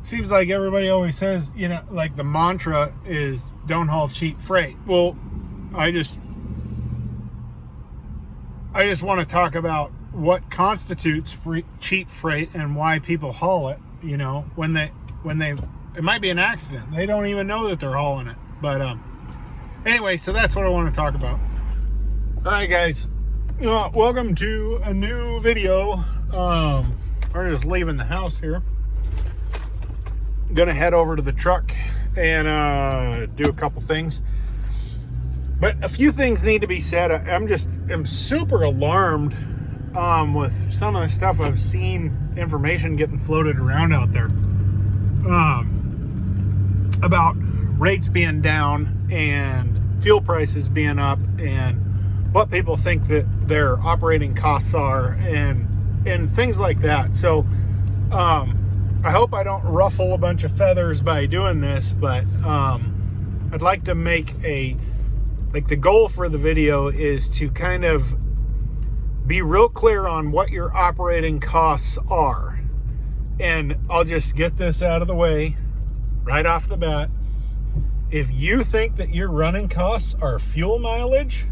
seems like everybody always says, you know, like the mantra is don't haul cheap freight. Well, I just want to talk about what constitutes cheap freight and why people haul it. You know, when they it might be an accident. They don't even know that they're hauling it. But anyway, so that's what I want to talk about. All right, guys. Welcome to a new video. We're just leaving the house here. Gonna head over to the truck and do a couple things. But a few things need to be said. I'm super alarmed with some of the stuff I've seen, information getting floated around out there about rates being down and fuel prices being up and what people think that their operating costs are and things like that. So I hope I don't ruffle a bunch of feathers by doing this, but I'd like to make the goal for the video is to kind of be real clear on what your operating costs are. And I'll just get this out of the way right off the bat. If you think that your running costs are fuel mileage,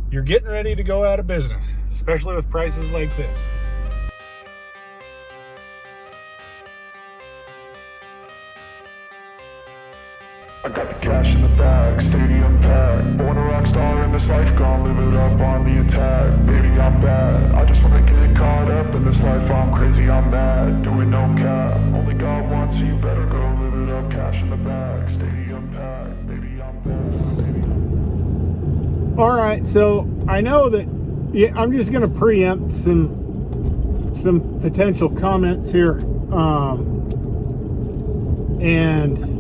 you're getting ready to go out of business, especially with prices like this. I got the cash in the bag, stadium packed. Born a rock star in this life, gonna live it up on the attack. Baby, I'm bad, I just wanna get caught up in this life. I'm crazy, I'm mad, doing no cap. Only God wants, so you better go live it up. Cash in the bag, stadium packed. Baby, I'm bad, baby. All right, so I know that I'm just gonna preempt some potential comments here, and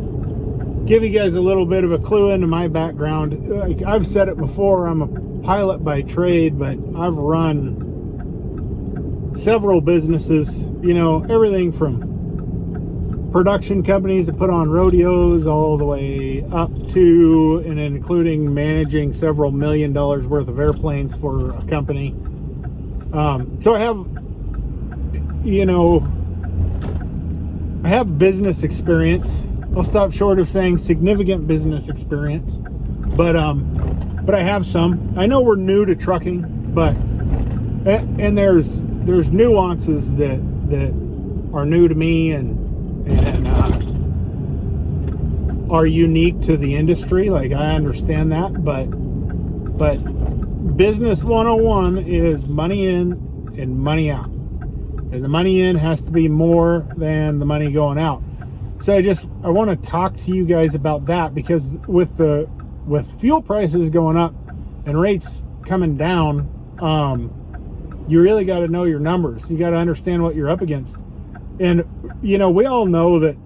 give you guys a little bit of a clue into my background. Like I've said it before, I'm a pilot by trade, but I've run several businesses, you know, everything from production companies that put on rodeos all the way up to and including managing several $1 million worth of airplanes for a company. So I have, you know, I have business experience. I'll stop short of saying significant business experience, but I have some. I know we're new to trucking, but and there's nuances that are new to me and are unique to the industry. Like I understand that, but business 101 is money in and money out, and the money in has to be more than the money going out. So I want to talk to you guys about that, because with fuel prices going up and rates coming down, you really got to know your numbers. You got to understand what you're up against. And you know, we all know that,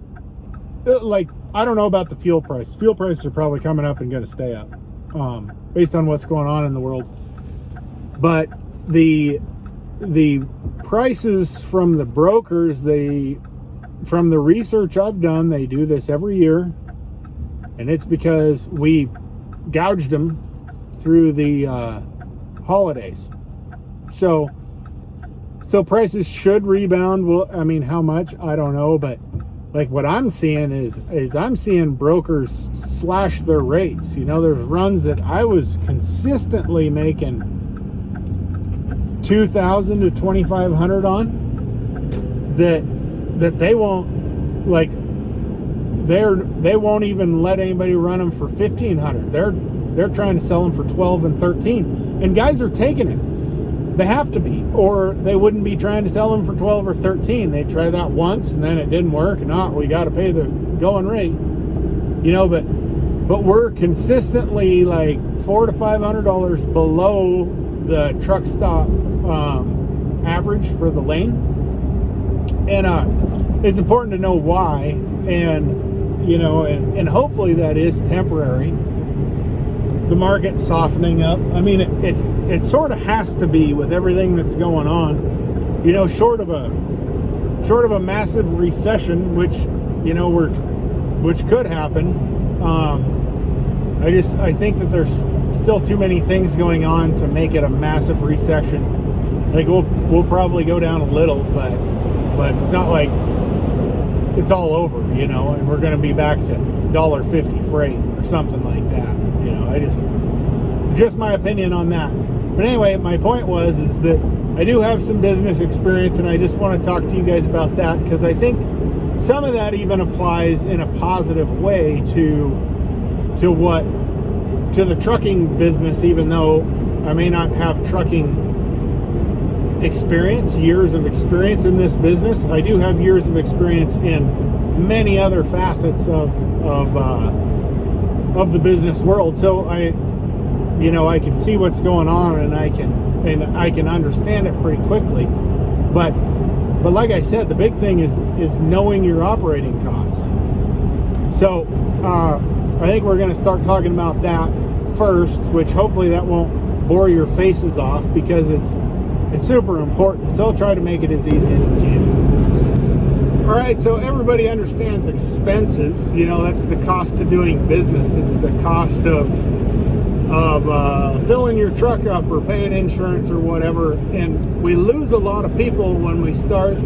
like, I don't know about the fuel price. Fuel prices are probably coming up and going to stay up, based on what's going on in the world. But the prices from the brokers, from the research I've done, they do this every year, and it's because we gouged them through the holidays. So prices should rebound. Well, I mean, how much? I don't know, but like what I'm seeing is I'm seeing brokers slash their rates. You know, there's runs that I was consistently making $2,000 to $2,500 on that they won't, like, they won't even let anybody run them for $1,500. They're trying to sell them for $12 and $13, and guys are taking it. They have to be, or they wouldn't be trying to sell them for $12 or $13. They tried that once and then it didn't work, and we got to pay the going rate, you know. But we're consistently like $400 to $500 below the truck stop average for the lane. And it's important to know why, and you know, and hopefully that is temporary. The market softening up. I mean, it sort of has to be with everything that's going on. You know, short of a massive recession, which, you know, which could happen. I think that there's still too many things going on to make it a massive recession. Like we'll probably go down a little, but it's not like it's all over, you know, and we're going to be back to $1.50 freight or something like that. You know, just my opinion on that. But anyway, my point is that I do have some business experience, and I just want to talk to you guys about that, because I think some of that even applies in a positive way to the trucking business, even though I may not have trucking experience, years of experience in this business. I do have years of experience in many other facets of the business world. So I can see what's going on, and I can understand it pretty quickly. But like I said, the big thing is knowing your operating costs. So I think we're going to start talking about that first, which hopefully that won't bore your faces off, because it's super important. So I'll try to make it as easy as we can. All right, so everybody understands expenses. You know, that's the cost of doing business. It's the cost of filling your truck up or paying insurance or whatever. And we lose a lot of people when we start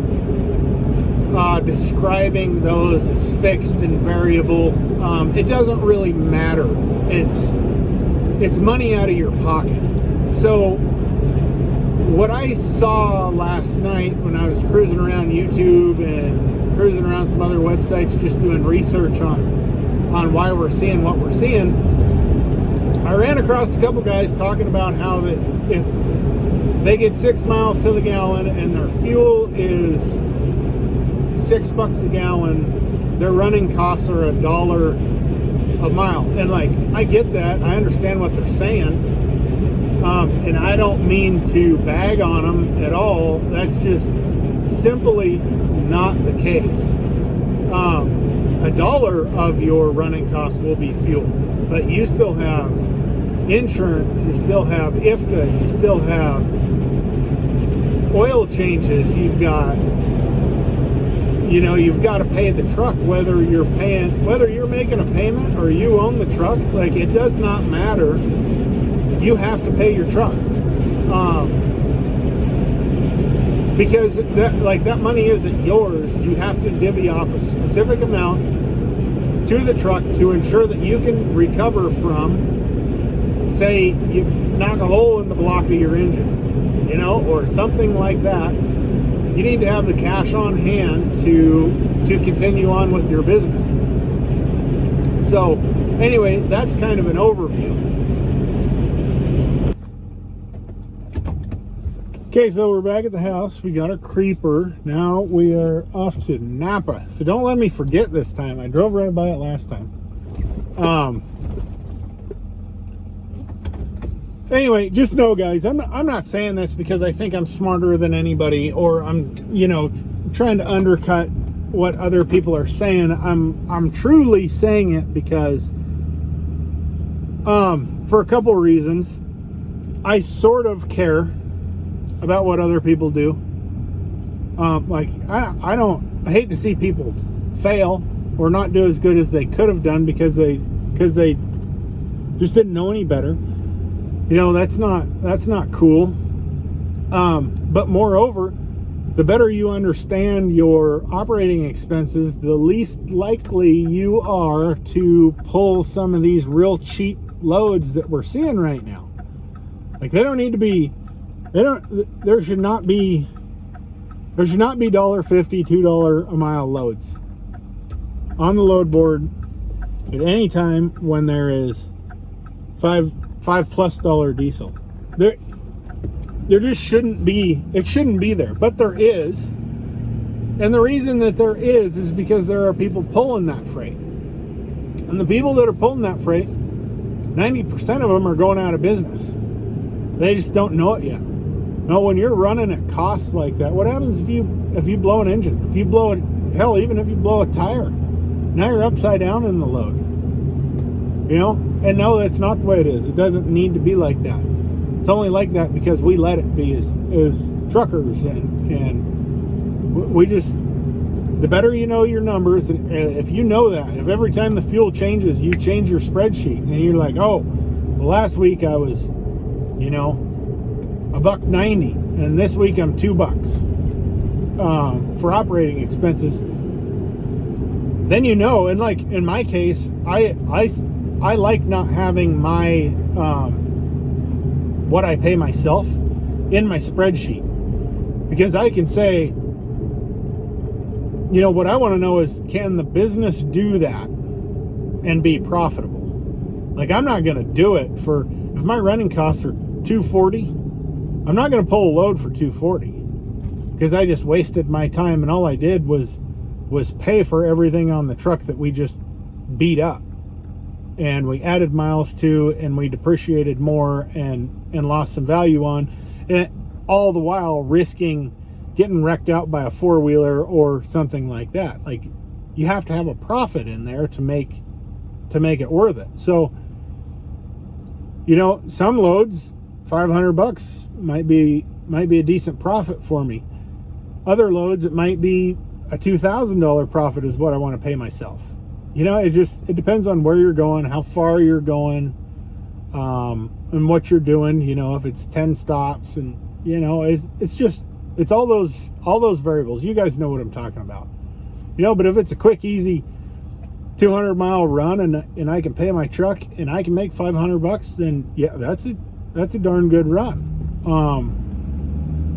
describing those as fixed and variable. It doesn't really matter. It's money out of your pocket. So what I saw last night when I was cruising around YouTube and cruising around some other websites, just doing research on why we're seeing what we're seeing, I ran across a couple guys talking about how that if they get 6 miles to the gallon and their fuel is $6 a gallon, their running costs are $1 a mile. And like, I get that. I understand what they're saying. And I don't mean to bag on them at all. That's just simply not the case. $1 of your running costs will be fuel, but you still have insurance, you still have IFTA, you still have oil changes, you've got to pay the truck, whether you're making a payment or you own the truck. Like, it does not matter. You have to pay your truck, because that money isn't yours. You have to divvy off a specific amount to the truck to ensure that you can recover from, say, you knock a hole in the block of your engine, you know, or something like that. You need to have the cash on hand to continue on with your business. So anyway, that's kind of an overview. Okay, so we're back at the house. We got a creeper. Now we are off to Napa. So don't let me forget this time. I drove right by it last time. Anyway, just know, guys, I'm not saying this because I think I'm smarter than anybody, or I'm, trying to undercut what other people are saying. I'm truly saying it because for a couple reasons. I sort of care about what other people do. I hate to see people fail or not do as good as they could have done because they just didn't know any better. That's not cool. But moreover, the better you understand your operating expenses, the least likely you are to pull some of these real cheap loads that we're seeing right now. Like, there should not be $1.50, $2 a mile loads on the load board at any time when there is $5+ diesel. There just shouldn't be. It shouldn't be there, but there is. And the reason that there is because there are people pulling that freight. And the people that are pulling that freight, 90% of them are going out of business. They just don't know it yet. Now, when you're running at costs like that, what happens if you blow an engine? If you blow it, hell, even if you blow a tire, now you're upside down in the load. And no, that's not the way it is. It doesn't need to be like that. It's only like that because we let it be as truckers, and we just, the better you know your numbers, and if you know that, if every time the fuel changes, you change your spreadsheet, and you're like, oh, well, last week I was, $1.90, and this week I'm $2 for operating expenses. then you know. And like in my case, I like not having my what I pay myself in my spreadsheet, because I can say, you know, what I want to know is, can the business do that and be profitable? Like, I'm not going to do it for, if my running costs are $240, I'm not going to pull a load for $240, because I just wasted my time, and all I did was pay for everything on the truck that we just beat up, and we added miles to, and we depreciated more and lost some value on, and all the while risking getting wrecked out by a four-wheeler or something like that. Like, you have to have a profit in there to make it worth it. So, you know, some loads, $500 might be a decent profit for me. Other loads, it might be a $2,000 profit is what I want to pay myself. You know, it depends on where you're going, how far you're going, and what you're doing. You know, if it's 10 stops, and you know, it's all those variables. You guys know what I'm talking about. You know, but if it's a quick, easy 200-mile run, and I can pay my truck and I can make $500, then yeah, that's a darn good run.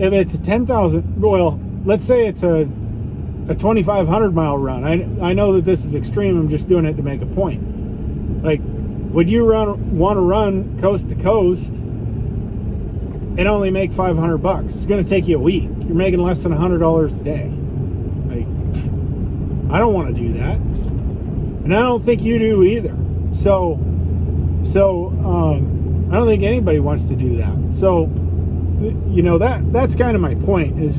If it's a 10,000, well, let's say it's a 2,500-mile run. I know that this is extreme. I'm just doing it to make a point. Like, would you want to run coast to coast and only make $500? It's going to take you a week. You're making less than $100 a day. Like, I don't want to do that, and I don't think you do either. So I don't think anybody wants to do that. So, you know, that's kind of my point. Is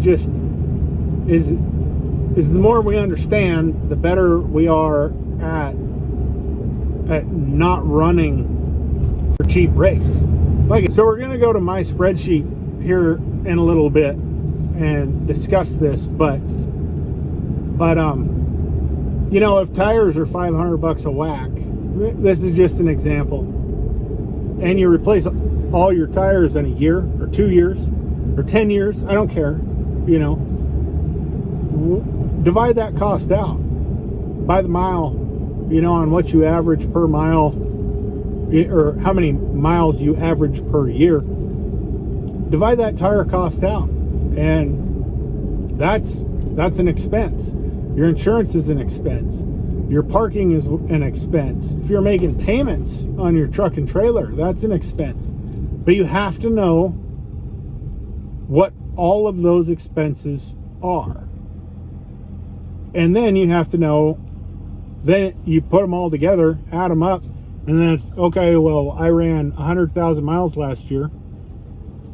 the more we understand, the better we are at not running for cheap rates. So we're going to go to my spreadsheet here in a little bit and discuss this, but you know, if tires are $500 a whack, this is just an example, and you replace all your tires in a year or 2 years or 10 years, I don't care, you know, divide that cost out by the mile, you know, on what you average per mile, or how many miles you average per year. Divide that tire cost out, and that's an expense. Your insurance is an expense. Your parking is an expense. If you're making payments on your truck and trailer, that's an expense. But you have to know what all of those expenses are. And then you have to know, then you put them all together, add them up, and then, okay, well, I ran 100,000 miles last year.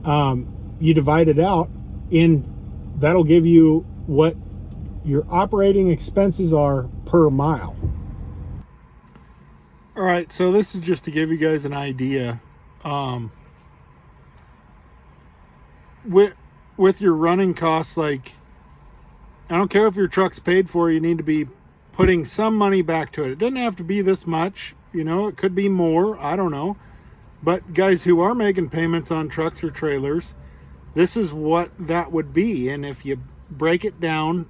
You divide it out, that'll give you what your operating expenses are per mile. All right, so this is just to give you guys an idea. With your running costs, like, I don't care if your truck's paid for, you need to be putting some money back to it. It doesn't have to be this much, you know, it could be more, I don't know. But guys who are making payments on trucks or trailers, this is what that would be. And if you break it down,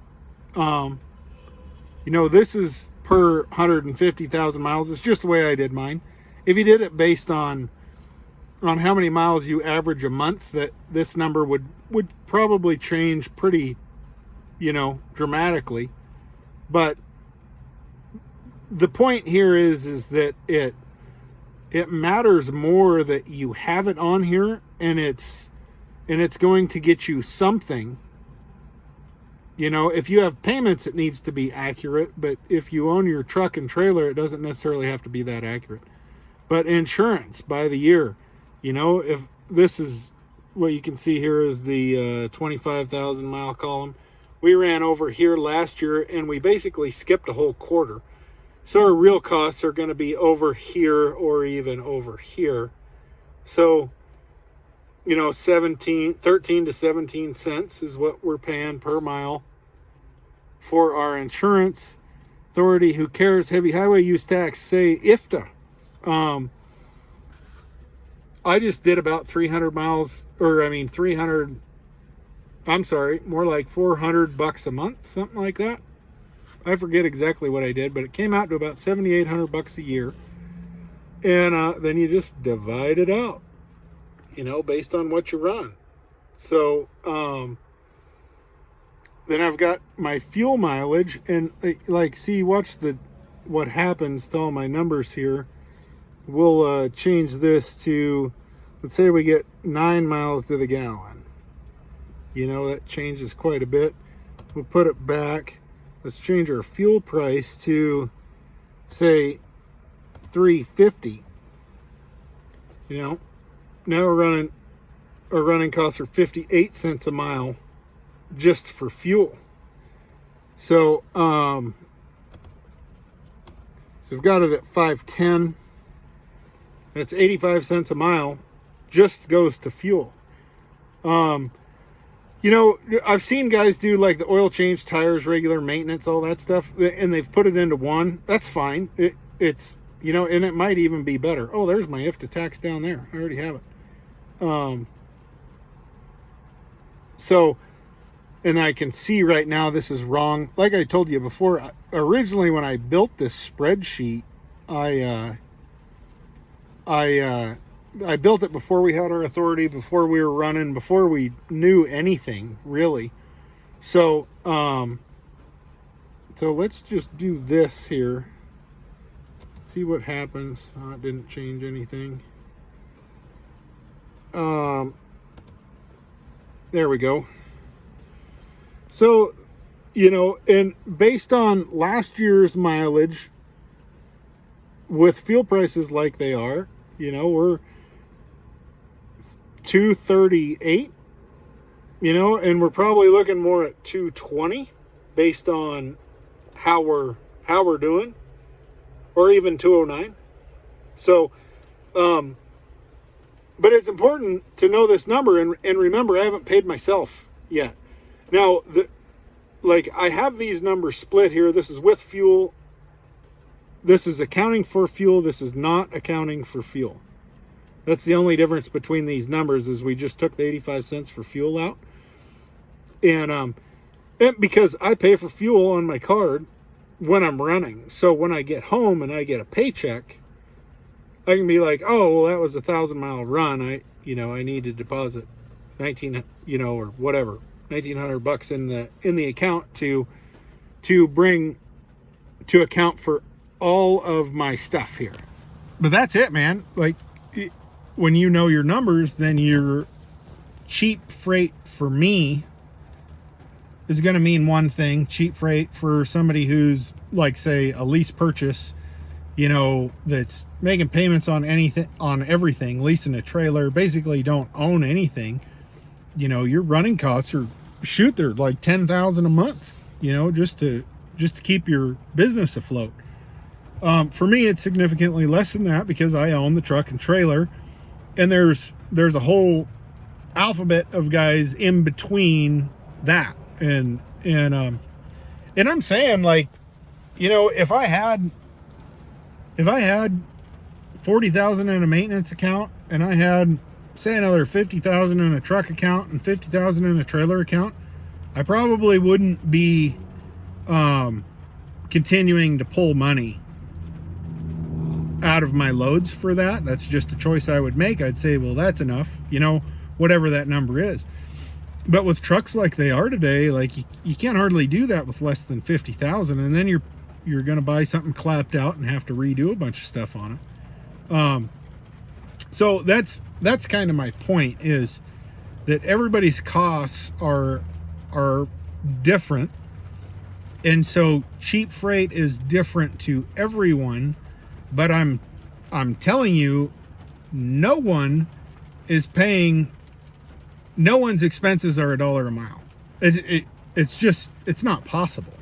you know, this is per 150,000 miles. It's just the way I did mine. If you did it based on how many miles you average a month, that this number would probably change pretty, you know, dramatically. But the point here is that it matters more that you have it on here, and it's going to get you something. You know, if you have payments, it needs to be accurate, but if you own your truck and trailer, it doesn't necessarily have to be that accurate. But insurance by the year, you know, if this is what you can see here is the 25,000 mile column. We ran over here last year, and we basically skipped a whole quarter. So our real costs are going to be over here or even over here. So, you know, 13 to 17 cents is what we're paying per mile for our insurance. Authority, who cares? Heavy highway use tax, say IFTA. I just did about 300 miles, more like $400 a month, something like that. I forget exactly what I did, but it came out to about $7,800 a year. And then you just divide it out, based on what you run. So then I've got my fuel mileage, and watch what happens to all my numbers here. We'll change this to, let's say we get 9 miles to the gallon. That changes quite a bit. We'll put it back. Let's change our fuel price to, say, $3.50. Now we're running, our running costs are 58 cents a mile just for fuel. So we've got it at 510. That's 85 cents a mile, just goes to fuel. I've seen guys do like the oil change, tires, regular maintenance, all that stuff, and they've put it into one. That's fine. It's and it might even be better. Oh, there's my IFTA tax down there. I already have it. So, and I can see right now this is wrong. Like I told you before, originally when I built this spreadsheet, I built it before we had our authority, before we were running, before we knew anything really. So let's just do this here. See what happens. It didn't change anything. There we go. So, and based on last year's mileage, with fuel prices like they are, we're $2.38, and we're probably looking more at $2.20 based on how we're doing, or even $2.09. So, but it's important to know this number, and remember, I haven't paid myself yet. Now, I have these numbers split here. This is with fuel. This is accounting for fuel. This is not accounting for fuel. That's the only difference between these numbers, is we just took the 85 cents for fuel out. And because I pay for fuel on my card when I'm running. So when I get home and I get a paycheck, I can be like, oh, well, that was a 1,000-mile run. I need to deposit 19, or whatever, $1,900 in the account to bring to account for all of my stuff here. But that's it, man. When you know your numbers, then your cheap freight for me is going to mean one thing. Cheap freight for somebody who's say a lease purchase, that's making payments on anything, on everything, leasing a trailer, basically don't own anything. Your running costs are, they're like $10,000 a month, just to keep your business afloat. For me, it's significantly less than that because I own the truck and trailer, and there's a whole alphabet of guys in between that. And I'm saying, if I had 40,000 in a maintenance account, and I had, say, another 50,000 in a truck account and 50,000 in a trailer account, I probably wouldn't be continuing to pull money out of my loads for that. That's just a choice I would make. I'd say, well, that's enough, whatever that number is. But with trucks like they are today, you can't hardly do that with less than 50,000, and then you're going to buy something clapped out and have to redo a bunch of stuff on it. So that's kind of my point, is that everybody's costs are different, and so cheap freight is different to everyone. But I'm telling you, no one's expenses are $1 a mile. It's not possible.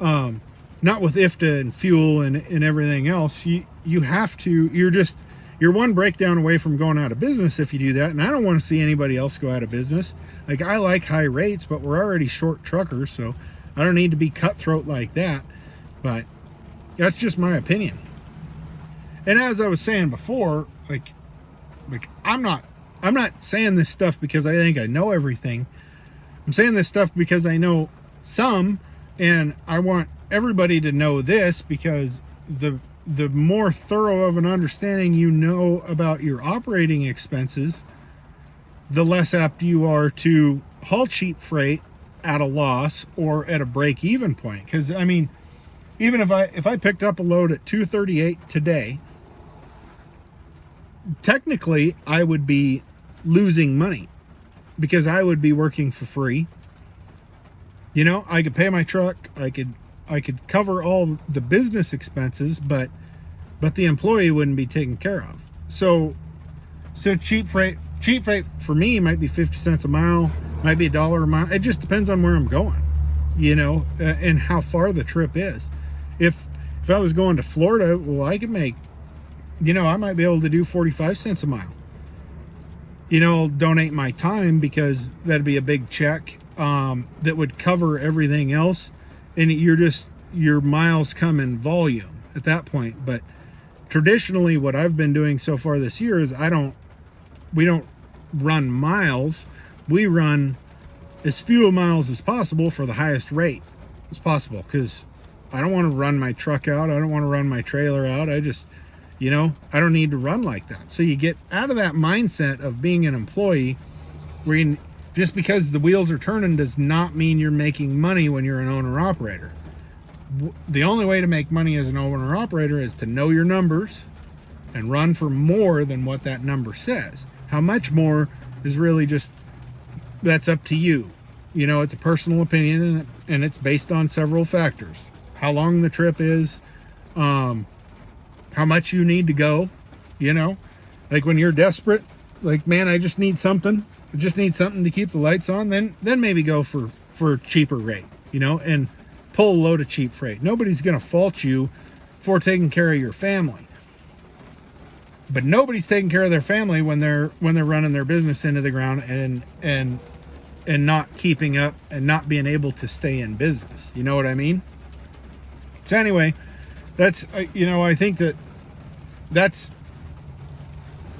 Not with IFTA and fuel and everything else. You have to, you're one breakdown away from going out of business if you do that. And I don't want to see anybody else go out of business. I like high rates, but we're already short truckers, so I don't need to be cutthroat like that. But that's just my opinion. And as I was saying before, I'm not saying this stuff because I think I know everything. I'm saying this stuff because I know some, and I want everybody to know this, because the more thorough of an understanding you know about your operating expenses, the less apt you are to haul cheap freight at a loss or at a break-even point. Because I mean, even if I picked up a load at $238 today, technically I would be losing money because I would be working for free. You know, I could pay my truck, I could cover all the business expenses, but the employee wouldn't be taken care of. So cheap freight for me might be 50 cents a mile, might be $1 a mile. It just depends on where I'm going, you know, and how far the trip is. If I was going to Florida, well, I could make, you know, I might be able to do 45 cents a mile. You know, I'll donate my time because that'd be a big check that would cover everything else. And your miles come in volume at that point. But traditionally, what I've been doing so far this year is we don't run miles. We run as few miles as possible for the highest rate as possible, because I don't want to run my truck out. I don't want to run my trailer out. I just, you know, I don't need to run like that. So you get out of that mindset of being an employee where just because the wheels are turning does not mean you're making money when you're an owner-operator. The only way to make money as an owner-operator is to know your numbers and run for more than what that number says. How much more is really just, that's up to you. You know, it's a personal opinion, and it's based on several factors. How long the trip is, how much you need to go, you know, like when you're desperate, like, man, I just need something to keep the lights on, then maybe go for a cheaper rate, you know, and pull a load of cheap freight. Nobody's going to fault you for taking care of your family. But nobody's taking care of their family when they're running their business into the ground and not keeping up and not being able to stay in business. You know what I mean? So anyway, that's, you know, I think that's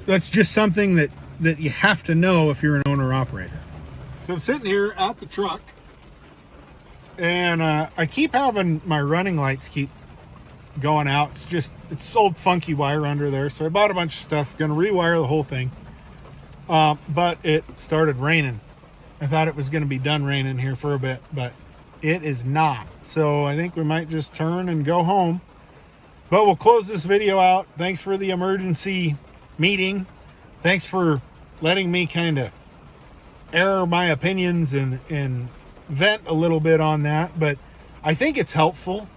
just something that you have to know if you're an owner operator. So I'm sitting here at the truck, and I keep having my running lights keep going out. It's old funky wire under there, so I bought a bunch of stuff, gonna rewire the whole thing, but it started raining. I thought it was gonna be done raining here for a bit, but it is not. So I think we might just turn and go home, but we'll close this video out. Thanks for the emergency meeting. Thanks for letting me kind of air my opinions and vent a little bit on that, but I think it's helpful.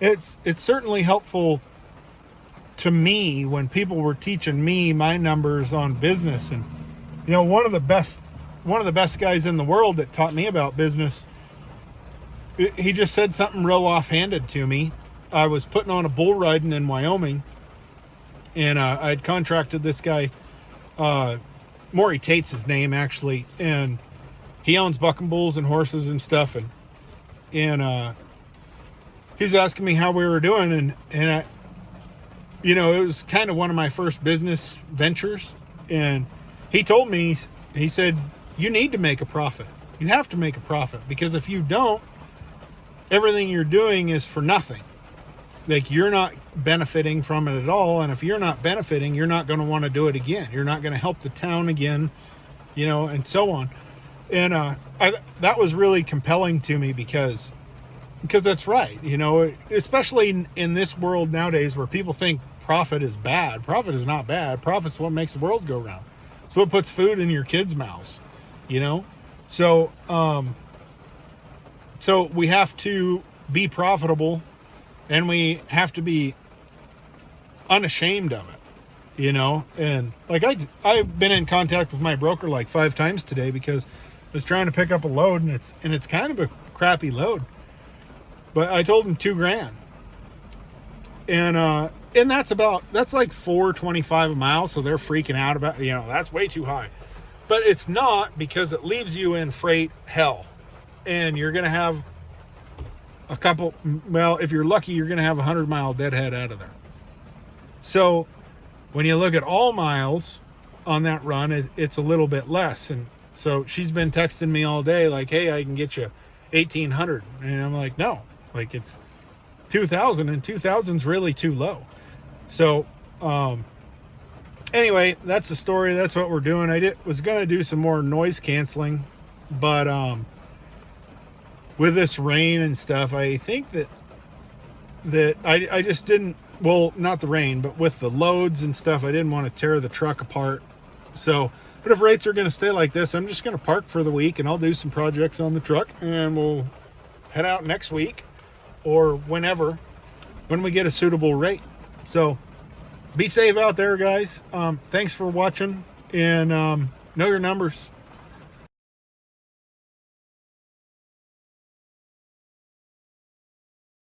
It's certainly helpful to me when people were teaching me my numbers on business. And, you know, one of the best guys in the world that taught me about business, he just said something real offhanded to me. I was putting on a bull riding in Wyoming, and I'd contracted this guy, Maury Tate's his name actually, and he owns bucking bulls and horses and stuff, and he's asking me how we were doing, and I, you know, it was kind of one of my first business ventures, and he told me, he said, you need to make a profit. You have to make a profit, because if you don't, everything you're doing is for nothing. Like, you're not benefiting from it at all, and if you're not benefiting, you're not going to want to do it again. You're not going to help the town again, you know, and so on. And that was really compelling to me because that's right, you know, especially in this world nowadays where people think profit is bad. Profit is not bad. Profit's what makes the world go round. It's what puts food in your kids' mouths, you know. So we have to be profitable, and we have to be unashamed of it, you know. And like I've been in contact with my broker like 5 times today because I was trying to pick up a load, and it's kind of a crappy load, but I told him $2,000, and that's like $4.25 a mile. So they're freaking out about, you know, that's way too high, but it's not, because it leaves you in freight hell, and you're going to have a couple, well, if you're lucky, you're going to have a 100-mile deadhead out of there. So when you look at all miles on that run, it's a little bit less. And so she's been texting me all day like, hey, I can get you 1,800. And I'm like, no, Like it's 2,000, and 2,000's really too low. So anyway, that's the story. That's what we're doing. Was gonna do some more noise canceling, but with this rain and stuff, I think that I just didn't, well, not the rain, but with the loads and stuff, I didn't want to tear the truck apart. So, but if rates are going to stay like this, I'm just going to park for the week, and I'll do some projects on the truck, and we'll head out next week or whenever, when we get a suitable rate. So be safe out there, guys. Thanks for watching, and know your numbers.